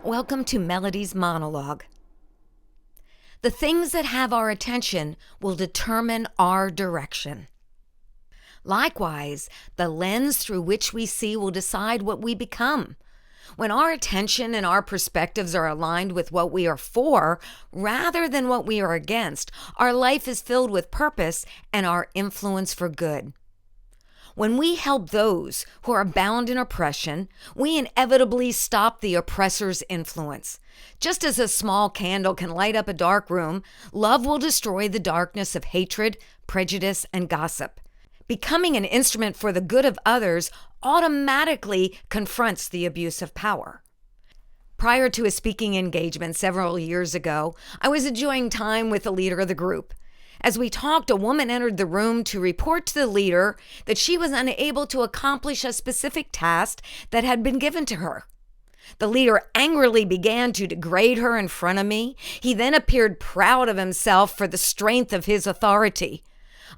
Welcome to Melody's monologue. The things that have our attention will determine our direction. Likewise, the lens through which we see will decide what we become. When our attention and our perspectives are aligned with what we are for rather than what we are against, our life is filled with purpose and our influence for good. When we help those who are bound in oppression, we inevitably stop the oppressor's influence. Just as a small candle can light up a dark room, love will destroy the darkness of hatred, prejudice, and gossip. Becoming an instrument for the good of others automatically confronts the abuse of power. Prior to a speaking engagement several years ago, I was enjoying time with the leader of the group. As we talked, a woman entered the room to report to the leader that she was unable to accomplish a specific task that had been given to her. The leader angrily began to degrade her in front of me. He then appeared proud of himself for the strength of his authority.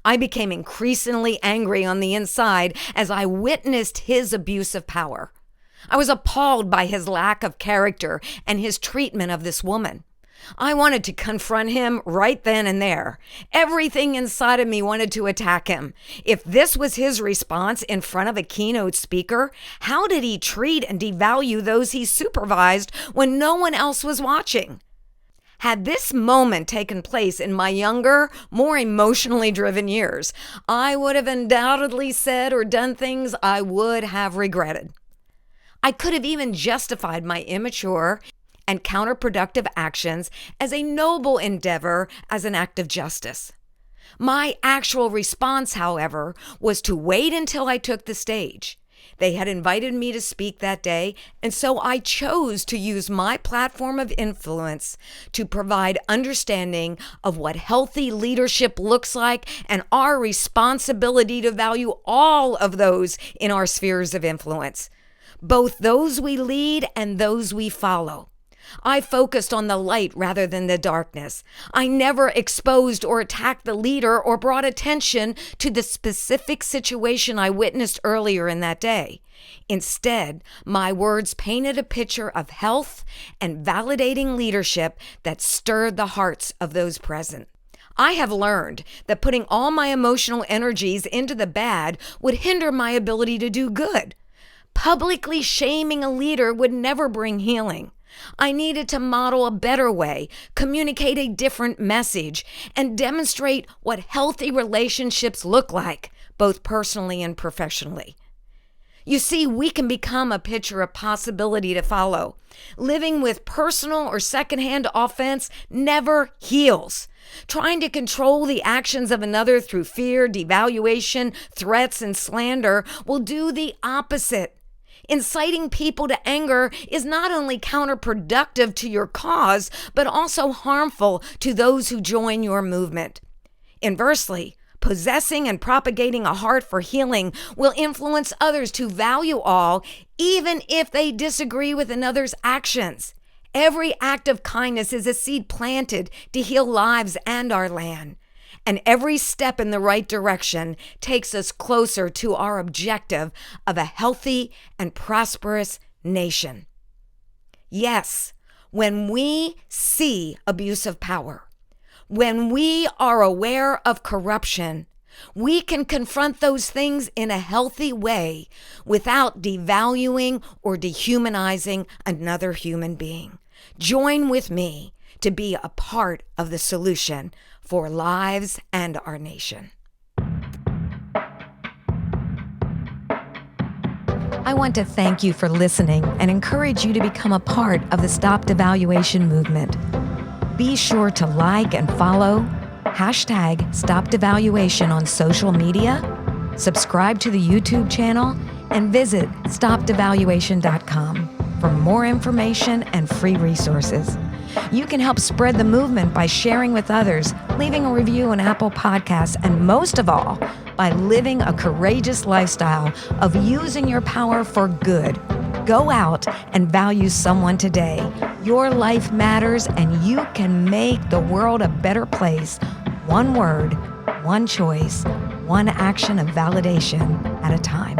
I became increasingly angry on the inside as I witnessed his abuse of power. I was appalled by his lack of character and his treatment of this woman. I wanted to confront him right then and there. Everything inside of me wanted to attack him. If this was his response in front of a keynote speaker, how did he treat and devalue those he supervised when no one else was watching? Had this moment taken place in my younger, more emotionally driven years, I would have undoubtedly said or done things I would have regretted. I could have even justified my immature and counterproductive actions as a noble endeavor, as an act of justice. My actual response, however, was to wait until I took the stage. They had invited me to speak that day, and so I chose to use my platform of influence to provide understanding of what healthy leadership looks like and our responsibility to value all of those in our spheres of influence, both those we lead and those we follow. I focused on the light rather than the darkness. I never exposed or attacked the leader or brought attention to the specific situation I witnessed earlier in that day. Instead, my words painted a picture of health and validating leadership that stirred the hearts of those present. I have learned that putting all my emotional energies into the bad would hinder my ability to do good. Publicly shaming a leader would never bring healing. I needed to model a better way, communicate a different message, and demonstrate what healthy relationships look like, both personally and professionally. You see, we can become a picture of possibility to follow. Living with personal or secondhand offense never heals. Trying to control the actions of another through fear, devaluation, threats, and slander will do the opposite. Inciting people to anger is not only counterproductive to your cause, but also harmful to those who join your movement. Inversely, possessing and propagating a heart for healing will influence others to value all, even if they disagree with another's actions. Every act of kindness is a seed planted to heal lives and our land. And every step in the right direction takes us closer to our objective of a healthy and prosperous nation. Yes, when we see abuse of power, when we are aware of corruption, we can confront those things in a healthy way without devaluing or dehumanizing another human being. Join with me to be a part of the solution for lives and our nation. I want to thank you for listening and encourage you to become a part of the StopDevaluation movement. Be sure to like and follow #StopDevaluation on social media, subscribe to the YouTube channel, and visit StopDevaluation.com for more information and free resources. You can help spread the movement by sharing with others, leaving a review on Apple Podcasts, and most of all, by living a courageous lifestyle of using your power for good. Go out and value someone today. Your life matters, and you can make the world a better place. One word, one choice, one action of validation at a time.